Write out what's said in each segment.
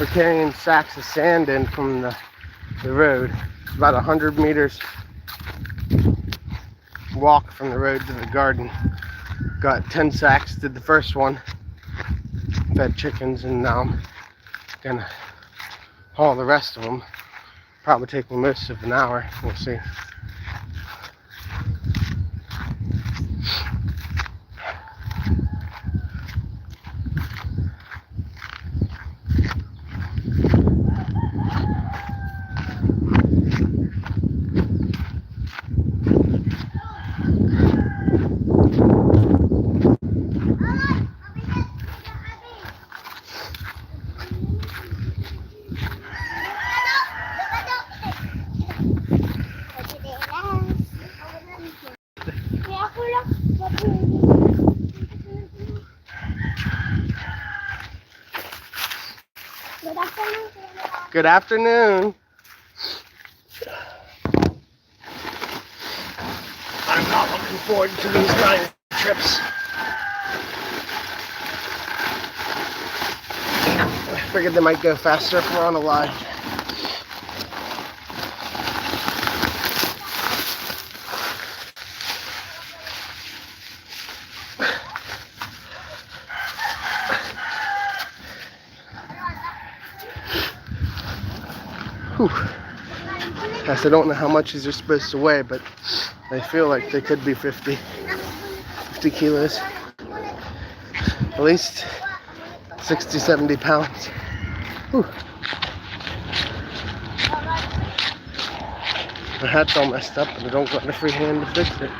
We're carrying sacks of sand in from the road. It's about 100 meters walk from the road to the garden. Got 10 sacks, did the first one, fed chickens, and now I'm gonna haul the rest of them. Probably take me most of an hour, we'll see. Good afternoon. I'm not looking forward to these 9 trips. I figured they might go faster if we're on a line. Whew. Yes, I don't know how much these are supposed to weigh, but I feel like they could be 50 kilos. At least 60, 70 pounds. Whew. My hat's all messed up and I don't got a free hand to fix it.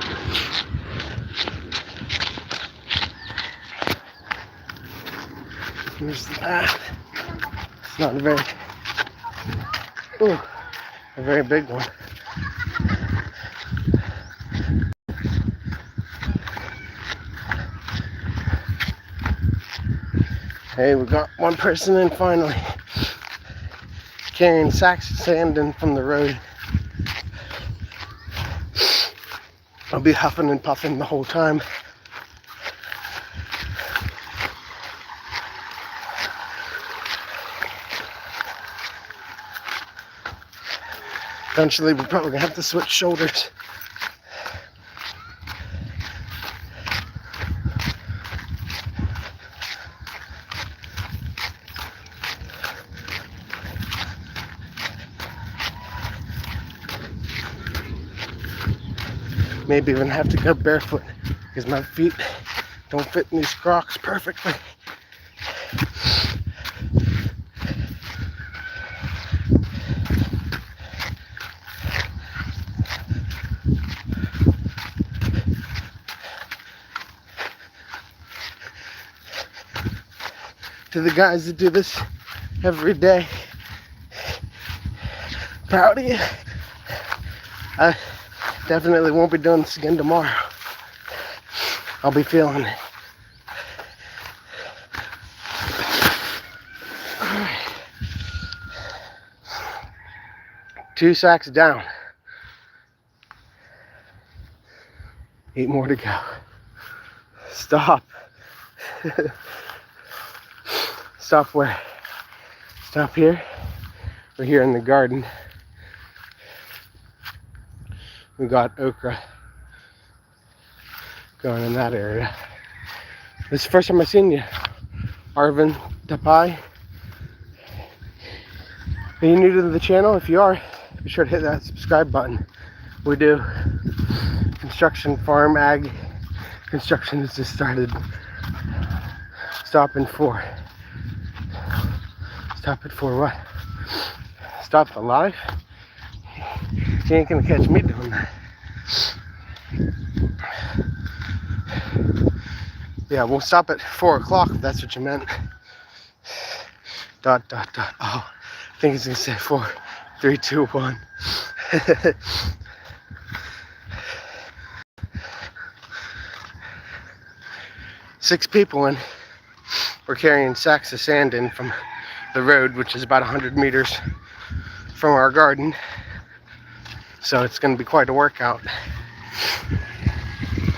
Here's the path. It's not a very big one. Hey, we got one person in finally. Carrying sacks of sand in from the road. I'll be huffing and puffing the whole time. Eventually, we're probably gonna have to switch shoulders. Maybe even have to go barefoot because my feet don't fit in these Crocs perfectly. To the guys that do this every day, proud of you. I definitely won't be doing this again tomorrow. I'll be feeling it. All right. 2 sacks down. 8 more to go. Stop. Stop where? Stop here. We're here in the garden. We got okra going in that area. This is the first time I've seen you, Arvin Tapai. Are you new to the channel? If you are, be sure to hit that subscribe button. We do construction, farm, ag. Construction has just started. Stopping for what? Stop the life? You ain't gonna catch me doing that. Yeah, we'll stop at 4 o'clock if that's what you meant. ... Oh, I think it's gonna say 4, 3, 2, 1. 6 people in. We're carrying sacks of sand in from the road, which is about 100 meters from our garden. So it's going to be quite a workout.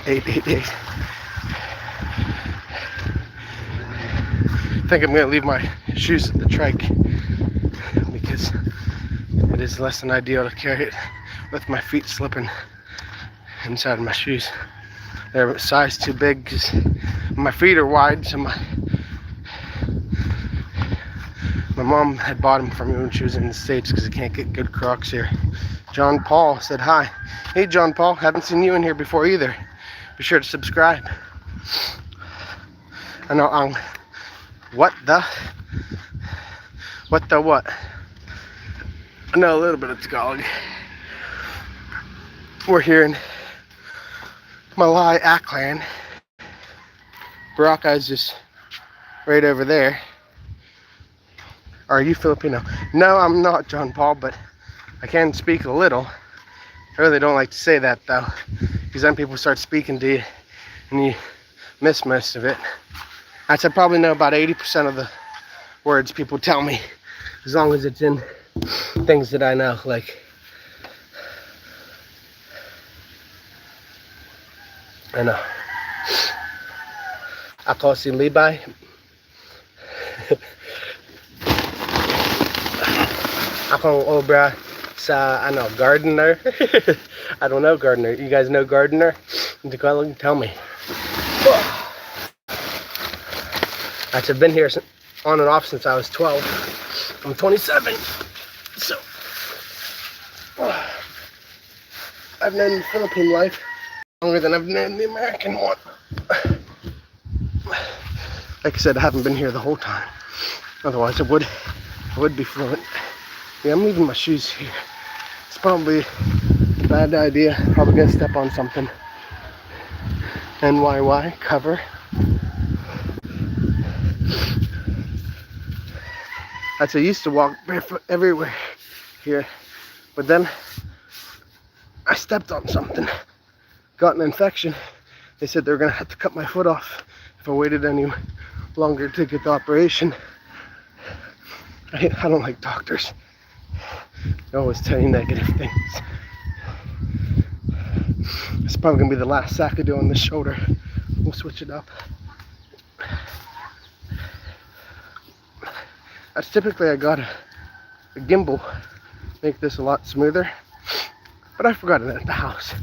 888. I think I'm going to leave my shoes at the trike. because it is less than ideal to carry it with my feet slipping inside my shoes. They're a size too big because my feet are wide, so my mom had bought them for me when she was in the States because I can't get good Crocs here. John Paul said hi. Hey John Paul, haven't seen you in here before either. Be sure to subscribe. I know, what? I know a little bit of Tagalog. We're here in Aklan. Baraka is just right over there. Are you Filipino? No, I'm not, John Paul, but I can speak a little. I really don't like to say that though, because then people start speaking to you and you miss most of it. I'd say probably know about 80% of the words people tell me, as long as it's in things that I know, like I know. Ako si Libay. Akong obra sa gardener. I don't know gardener. You guys know gardener? Tell me. I've been here on and off since I was 12. I'm 27, so I've known the Philippine life longer than I've known the American one. Like I said, I haven't been here the whole time. Otherwise, I would be fluent. Yeah, I'm leaving my shoes here. It's probably a bad idea. Probably gonna step on something. NYY cover. I used to walk barefoot everywhere here, but then I stepped on something, got an infection. They said they were gonna have to cut my foot off if I waited any longer to get the operation. I don't like doctors. They always tell you negative things. It's probably gonna be the last sack I do on this shoulder. We'll switch it up. That's typically I got a gimbal, make this a lot smoother, but I forgot it at the house.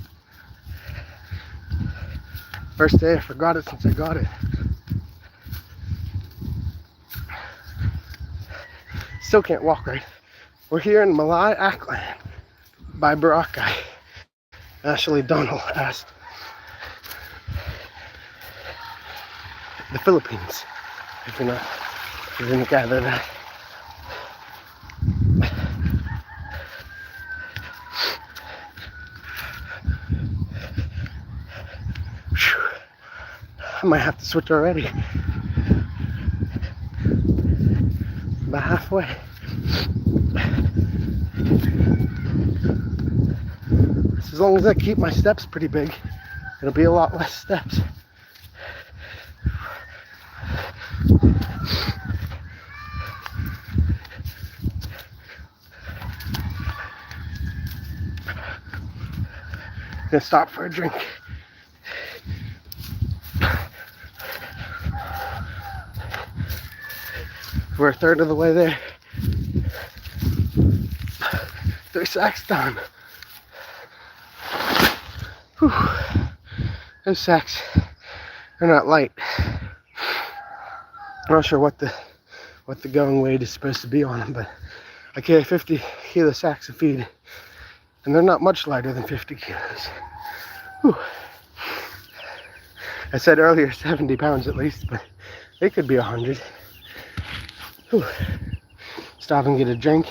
First day I forgot it since I got it. Still can't walk right. We're here in Aklan by Boracay. Ashley Donald asked the Philippines, if you didn't gather that. I might have to switch already. About halfway. As long as I keep my steps pretty big, it'll be a lot less steps. Gonna stop for a drink. We're a third of the way there. 3 sacks done. Whew. Those sacks are not light. I'm not sure what the going weight is supposed to be on them, but I carry 50 kilo sacks of feed, and they're not much lighter than 50 kilos. Whew. I said earlier 70 pounds at least, but they could be 100. Whew. Stop and get a drink.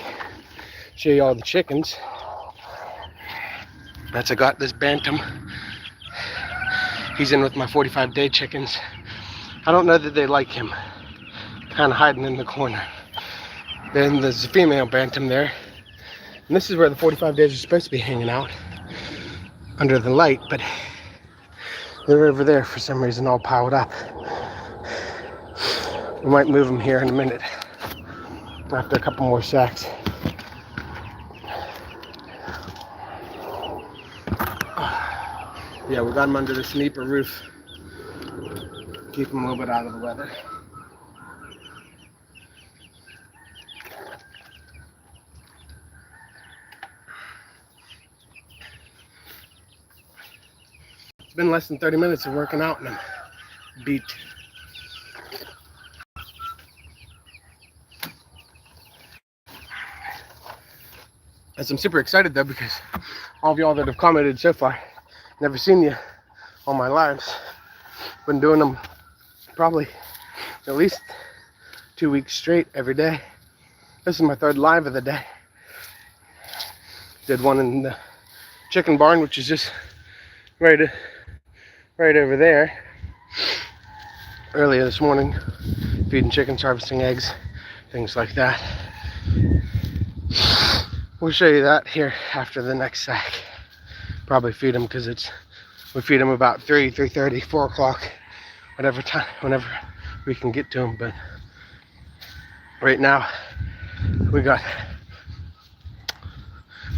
Show you all the chickens. That's I got this bantam. He's in with my 45-day chickens. I don't know that they like him. Kind of hiding in the corner. Then there's a female bantam there. And this is where the 45 days are supposed to be hanging out. Under the light, but they're over there for some reason all piled up. We might move them here in a minute. After a couple more sacks. Yeah, we got them under the sneaper roof. Keep them a little bit out of the weather. It's been less than 30 minutes of working out and I'm beat. As I'm super excited though, because all of y'all that have commented so far, never seen you on my lives. Been doing them probably at least 2 weeks straight every day. This is my third live of the day. Did one in the chicken barn, which is just right over there. Earlier this morning, feeding chickens, harvesting eggs, things like that. We'll show you that here after the next sack. Probably feed them because we feed them about 3:30, 4 o'clock, whatever time, whenever we can get to them. But right now, we got,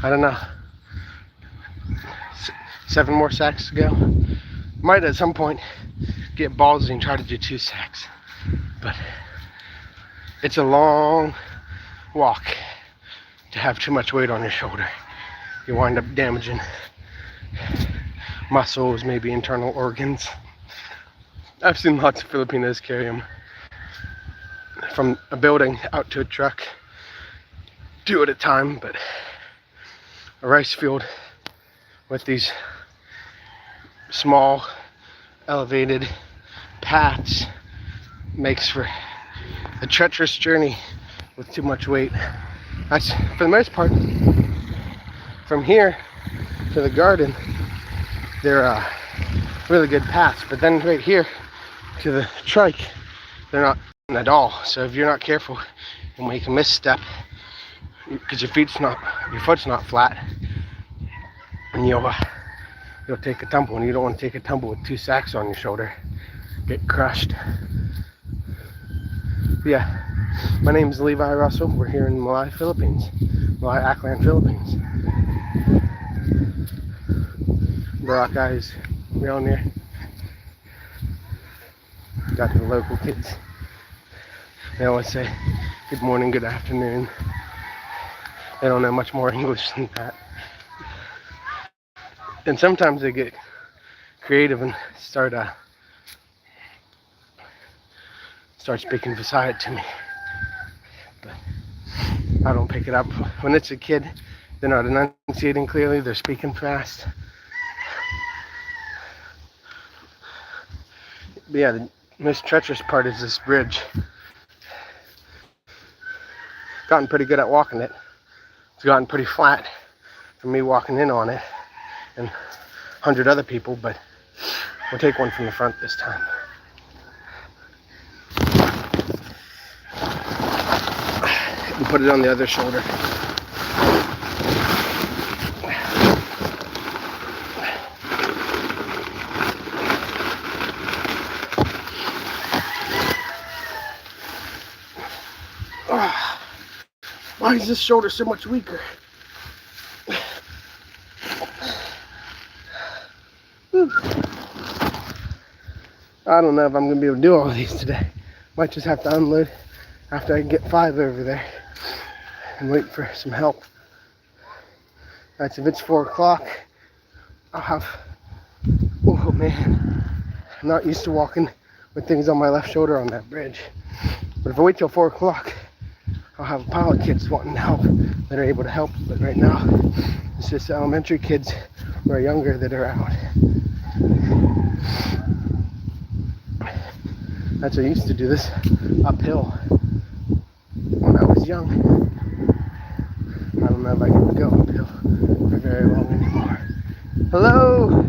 I don't know, 7 more sacks to go. Might at some point get ballsy and try to do 2 sacks, but it's a long walk to have too much weight on your shoulder. You wind up damaging muscles, maybe internal organs. I've seen lots of Filipinos carry them from a building out to a truck, 2 at a time, but a rice field with these small elevated paths makes for a treacherous journey with too much weight. That's, for the most part, from here to the garden, they're really good paths, but then right here to the trike, they're not at all. So if you're not careful, you make a misstep because your foot's not flat, and you'll take a tumble, and you don't want to take a tumble with 2 sacks on your shoulder, get crushed. But yeah, my name is Levi Russell. We're here in Aklan, Philippines. Baraka is around there. Got the local kids. They always say good morning, good afternoon. They don't know much more English than that. And sometimes they get creative and start speaking Visayas to me. But I don't pick it up. When it's a kid, they're not enunciating clearly, they're speaking fast. But yeah, the most treacherous part is this bridge. Gotten pretty good at walking it. It's gotten pretty flat for me walking in on it and 100 other people, but we'll take one from the front this time. We'll put it on the other shoulder. Why is this shoulder so much weaker? I don't know if I'm going to be able to do all of these today. Might just have to unload after I get 5 over there and wait for some help. That's if it's 4 o'clock. I'll have, oh man, I'm not used to walking with things on my left shoulder on that bridge. But if I wait till 4 o'clock, I'll have a pile of kids wanting to help that are able to help. But right now, it's just elementary kids who are younger that are out. That's what I used to do this uphill when I was young. I don't know if I can go uphill for very long anymore. Hello!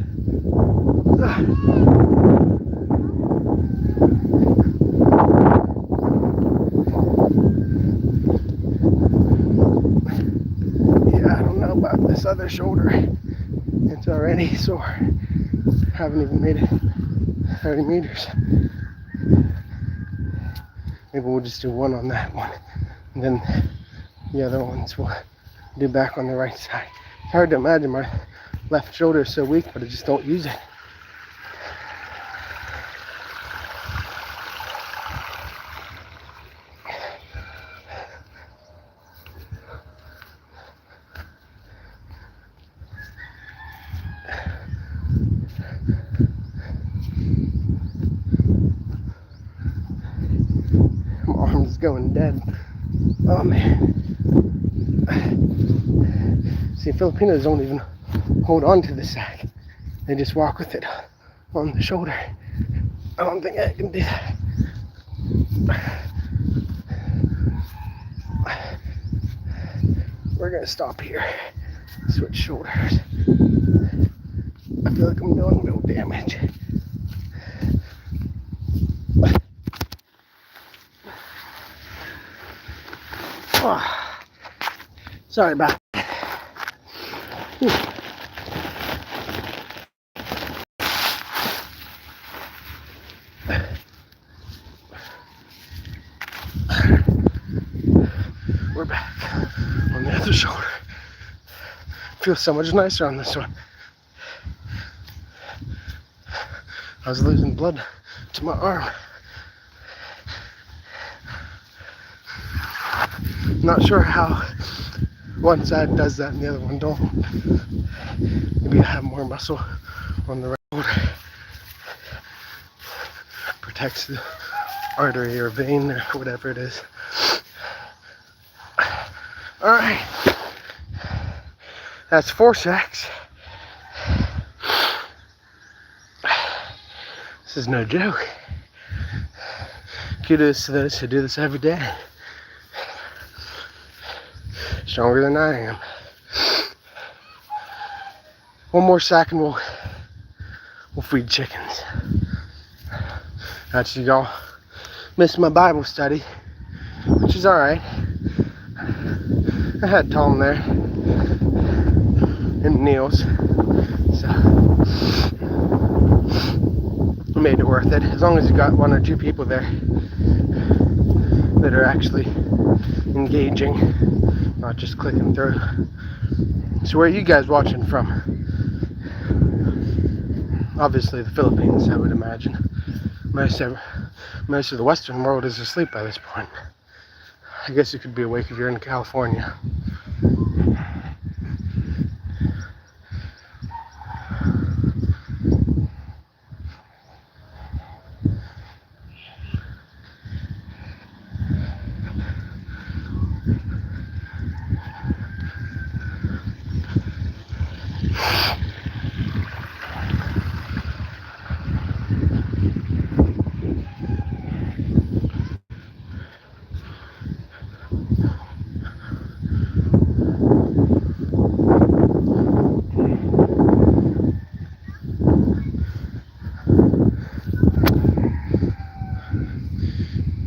Yeah, I don't know about this other shoulder. It's already sore. Haven't even made it 30 meters. Maybe we'll just do 1 on that one, and then the other ones we'll do back on the right side. It's hard to imagine my left shoulder is so weak, but I just don't use it. going dead. Oh man. See, Filipinos don't even hold on to the sack. They just walk with it on the shoulder. I don't think I can do that. We're gonna stop here. Switch shoulders. I feel like I'm doing no damage. Oh, sorry about that. We're back on the other shoulder. Feels so much nicer on this one. I was losing blood to my arm. Not sure how one side does that and the other one don't. Maybe I have more muscle on the right shoulder. Protects the artery or vein or whatever it is. Alright. That's 4 sacks. This is no joke. Kudos to those who do this every day. Stronger than I am. One more sack and we'll feed chickens. Actually, y'all missed my Bible study, which is alright. I had Tom there and Niels, so I made it worth it. As long as you got 1 or 2 people there that are actually engaging, not just clicking through. So where are you guys watching from? Obviously the Philippines, I would imagine. Most of the Western world is asleep by this point. I guess you could be awake if you're in California.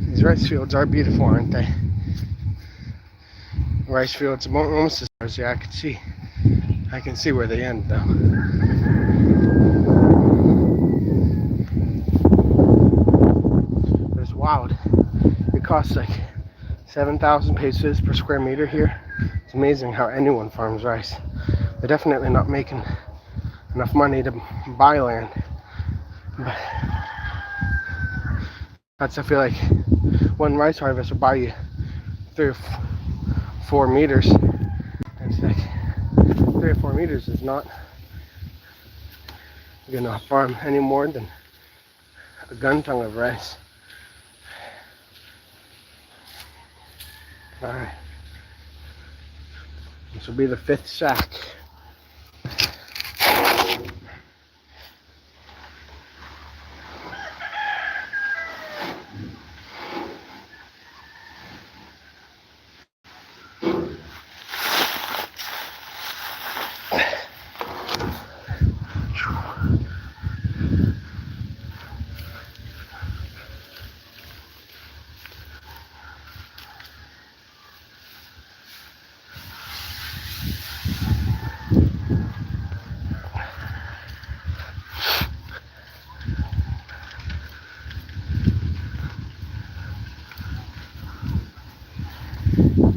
These rice fields are beautiful, aren't they? Rice fields almost as far as I can see where they end though. But it's wild. It costs like 7,000 pesos per square meter here. It's amazing how anyone farms rice. They're definitely not making enough money to buy land. But I feel like one rice harvest will buy you 3 or 4 meters. And it's like 3 or 4 meters is not gonna farm any more than a gun tongue of rice. Alright. This will be the 5th sack.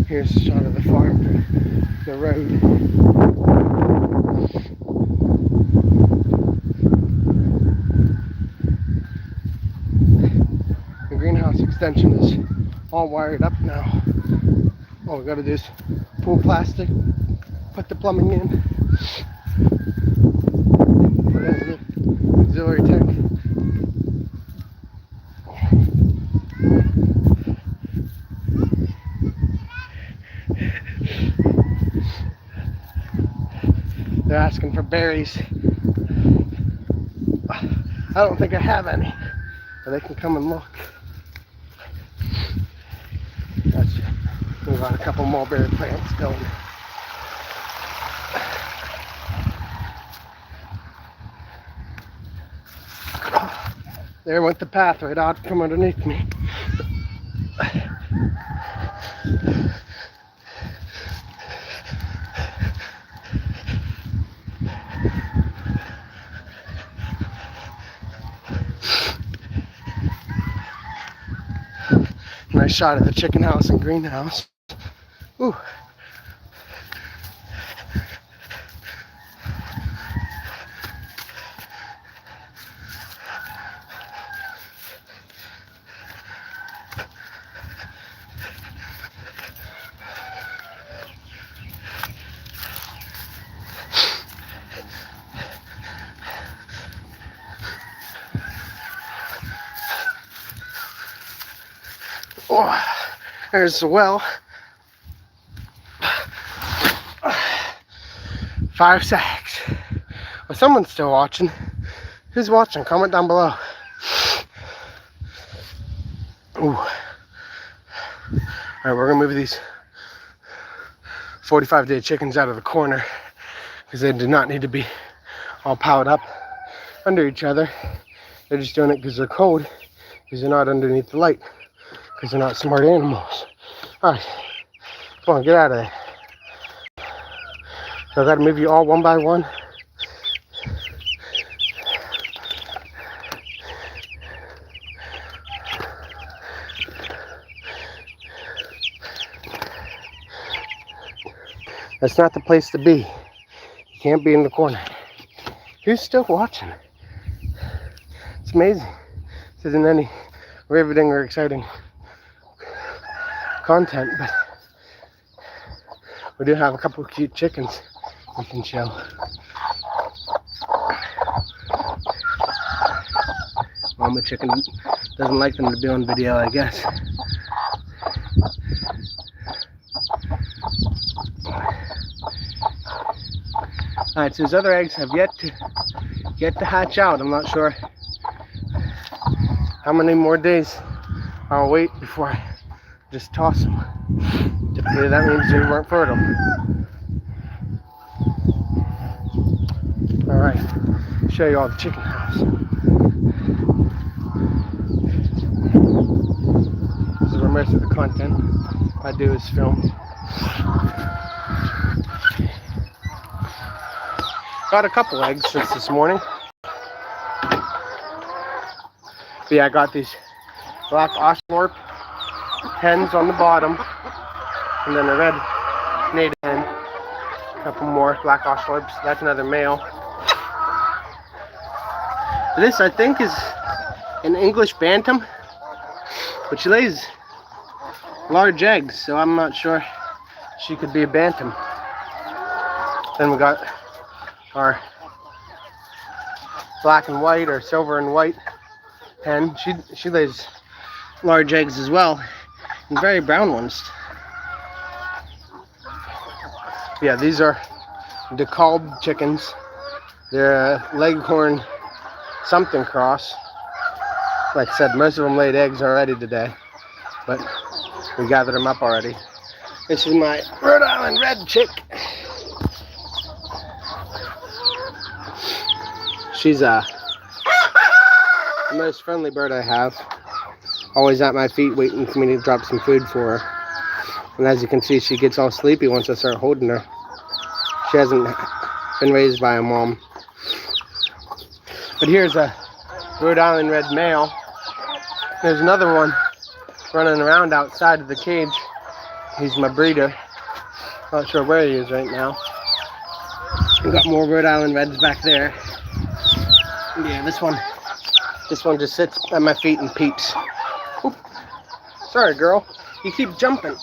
Here's a shot of the farm, the road. The greenhouse extension is all wired up now. All we gotta do is pull plastic, put the plumbing in, put in the auxiliary tank. They're asking for berries. I don't think I have any, but they can come and look. We got a couple mulberry plants going. There went the path right out from underneath me. Nice shot of the chicken house and greenhouse. Ooh. Oh, there's the well. 5 sacks. Well, someone's still watching. Who's watching? Comment down below. Ooh. Alright, we're gonna move these 45-day chickens out of the corner because they do not need to be all piled up under each other. They're just doing it because they're cold, because they're not underneath the light, because they're not smart animals. Alright, come on, get out of there. So I gotta move you all one by one. That's not the place to be. You can't be in the corner. Who's still watching? It's amazing. This isn't any riveting or exciting content, but we do have a couple of cute chickens we can show. Mama chicken doesn't like them to be on video, I guess. Alright, so those other eggs have yet to hatch out. I'm not sure how many more days I'll wait before I just toss them. Typically that means they weren't fertile. Alright, show you all the chicken house. This is where most of the content I do is filmed. Got a couple eggs since this morning. But yeah, I got these black Oshthorpe hens on the bottom, and then a red native hen. A couple more black Oshthorpes. That's another male. This, I think, is an English bantam, but she lays large eggs, so I'm not sure she could be a bantam. Then we got our black and white or silver and white hen. She lays large eggs as well, and very brown ones. Yeah, these are DeKalb chickens. They're a Leghorn something cross. Like I said, most of them laid eggs already today, but we gathered them up already. This is my Rhode Island red chick. She's the most friendly bird I have. Always at my feet waiting for me to drop some food for her. And as you can see, she gets all sleepy once I start holding her. She hasn't been raised by a mom. But here's a Rhode Island red male. There's another one running around outside of the cage. He's my breeder. Not sure where he is right now. We've got more Rhode Island reds back there. Yeah, this one just sits at my feet and peeps. Oop. Sorry, girl. You keep jumping.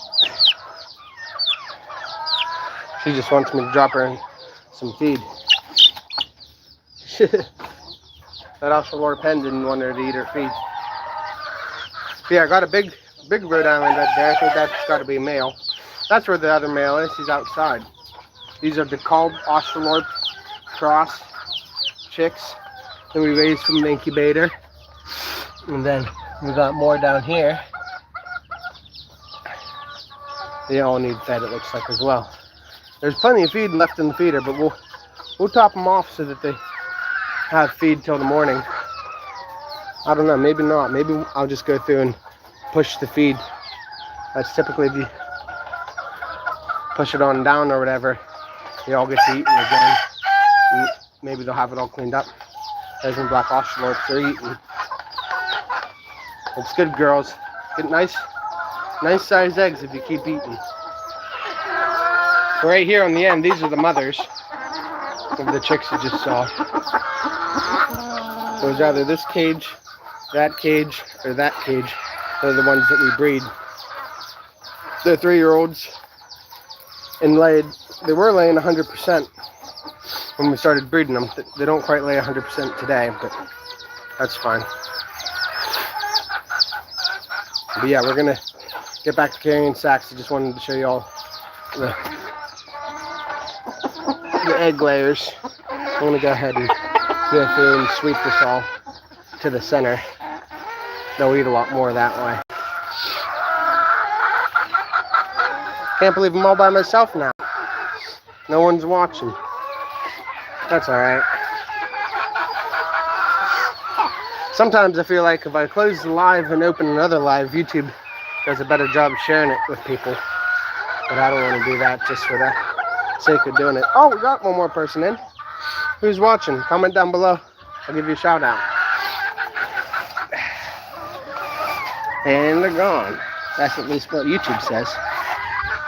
She just wants me to drop her in some feed. That Oshthorpe hen didn't want her to eat her feed. But yeah, I got a big Rhode Island red there. I think that's got to be a male. That's where the other male is. He's outside. These are DeKalb Oshthorpe cross chicks that we raised from the incubator. And then we got more down here. They all need fed, it looks like, as well. There's plenty of feed left in the feeder, but we'll top them off so that they have feed till the morning. I don't know, maybe not. Maybe I'll just go through and push the feed. That's typically if you push it on down or whatever, they all get to eating again. And maybe they'll have it all cleaned up. There's some black ocelots they're eating. It's good, girls. Get nice sized eggs if you keep eating. Right here on the end, these are the mothers of the chicks you just saw. So it's either this cage, that cage, or that cage. They're the ones that we breed. They're 3-year-olds and they were laying 100% when we started breeding them. They don't quite lay 100% today, but that's fine. But yeah, we're gonna get back to carrying sacks. I just wanted to show you all the egg layers. I'm gonna go ahead and go through and sweep this all to the center. They'll eat a lot more that way. Can't believe I'm all by myself now. No one's watching. That's alright. Sometimes I feel like if I close the live and open another live, YouTube does a better job sharing it with people. But I don't want to do that just for the sake of doing it. Oh, we got one more person in. Who's watching? Comment down below. I'll give you a shout out. And they're gone. That's at least what YouTube says.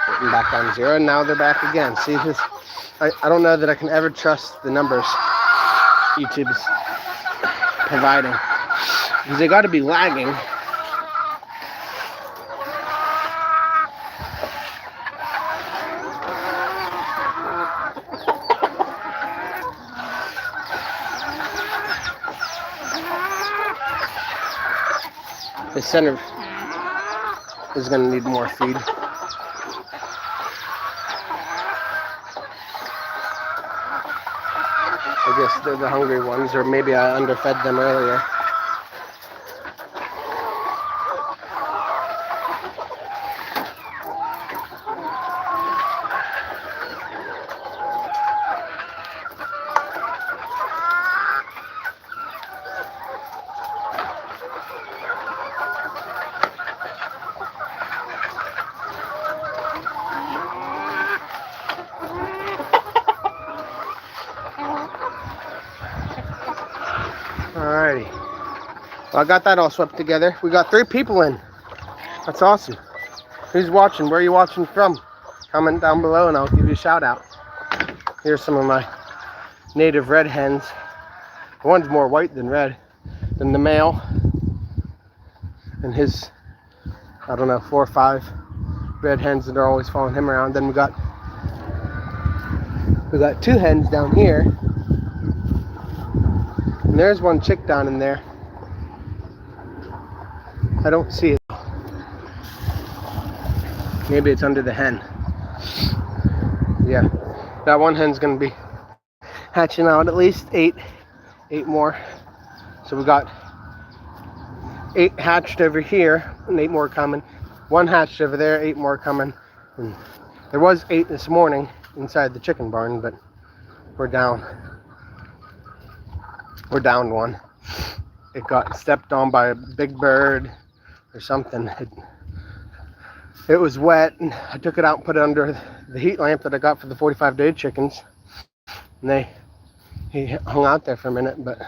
Getting back on 0, and now they're back again. See, this, I don't know that I can ever trust the numbers YouTube's providing, because they got to be lagging. The center is going to need more feed. I guess they're the hungry ones, or maybe I underfed them earlier. Alrighty. Well, I got that all swept together. We got 3 people in. That's awesome. Who's watching? Where are you watching from? Comment down below and I'll give you a shout out. Here's some of my native red hens. The one's more white than red than the male. And his, I don't know, 4 or 5 red hens that are always following him around. Then we got 2 hens down here. And there's one chick down in there. I don't see it. Maybe it's under the hen. Yeah, that one hen's gonna be hatching out at least 8 more. So we got 8 hatched over here and 8 more coming. 1 hatched over there, 8 more coming. And there was 8 this morning inside the chicken barn, but we're down. We're down 1. It got stepped on by a big bird or something. It was wet, and I took it out and put it under the heat lamp that I got for the 45-day chickens. And he hung out there for a minute, but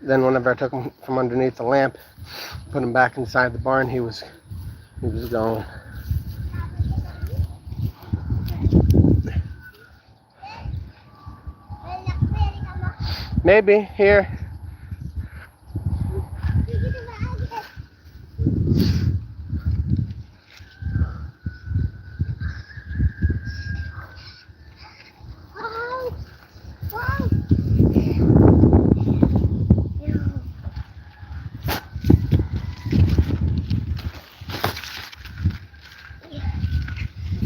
then whenever I took him from underneath the lamp, put him back inside the barn, he was gone. Maybe here.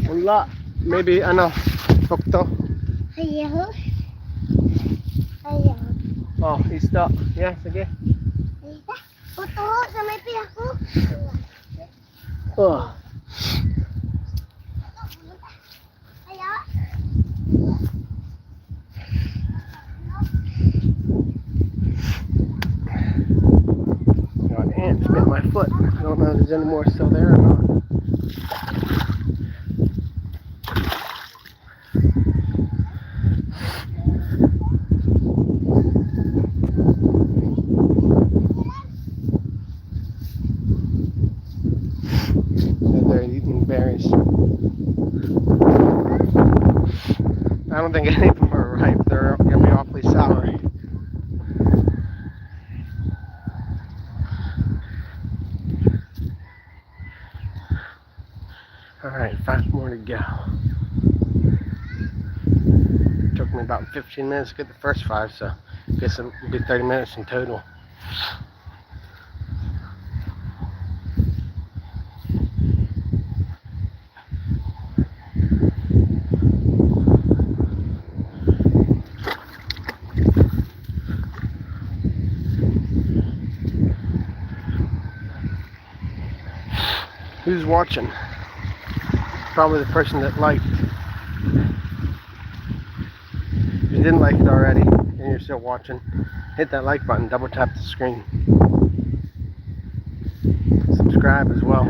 Wala. Maybe ano, Tokto. Ayaw. Oh, he's stuck. Yeah, sige. Puto, sa may ako. Oh. Ayaw. Got an ant bit my foot. I don't know if there's any more still there or not. They're eating berries. I don't think any of them are ripe. They're going to be awfully sour. Alright, 5 more to go. Took me about 15 minutes to get the first 5, so I guess it'll be 30 minutes in total. Who's watching? Probably the person that liked. If you didn't like it already and you're still watching, hit that like button, double tap the screen. Subscribe as well.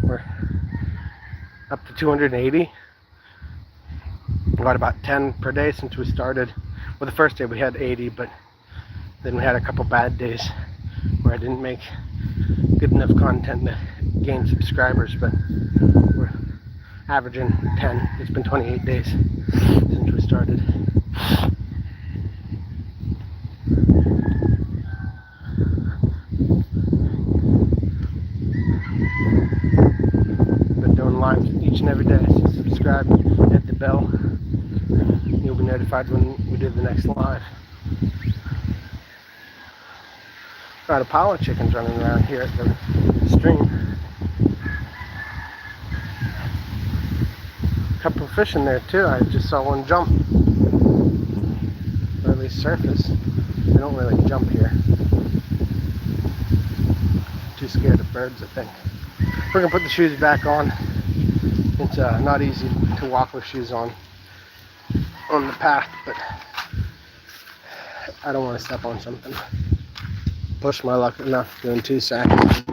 We're up to 280. We got about 10 per day since we started. Well, the first day we had 80, but then we had a couple bad days where I didn't make good enough content to gain subscribers, but we're averaging 10. It's been 28 days since we started. Been doing lives each and every day, so subscribe, hit the bell. You'll be notified when we do the next live. Got a pile of chickens running around here at the stream. A couple of fish in there too. I just saw one jump. Or at least surface. They don't really jump here. Too scared of birds, I think. We're gonna put the shoes back on. It's not easy to walk with shoes on the path, but I don't want to step on something. Push my luck enough doing 2 seconds.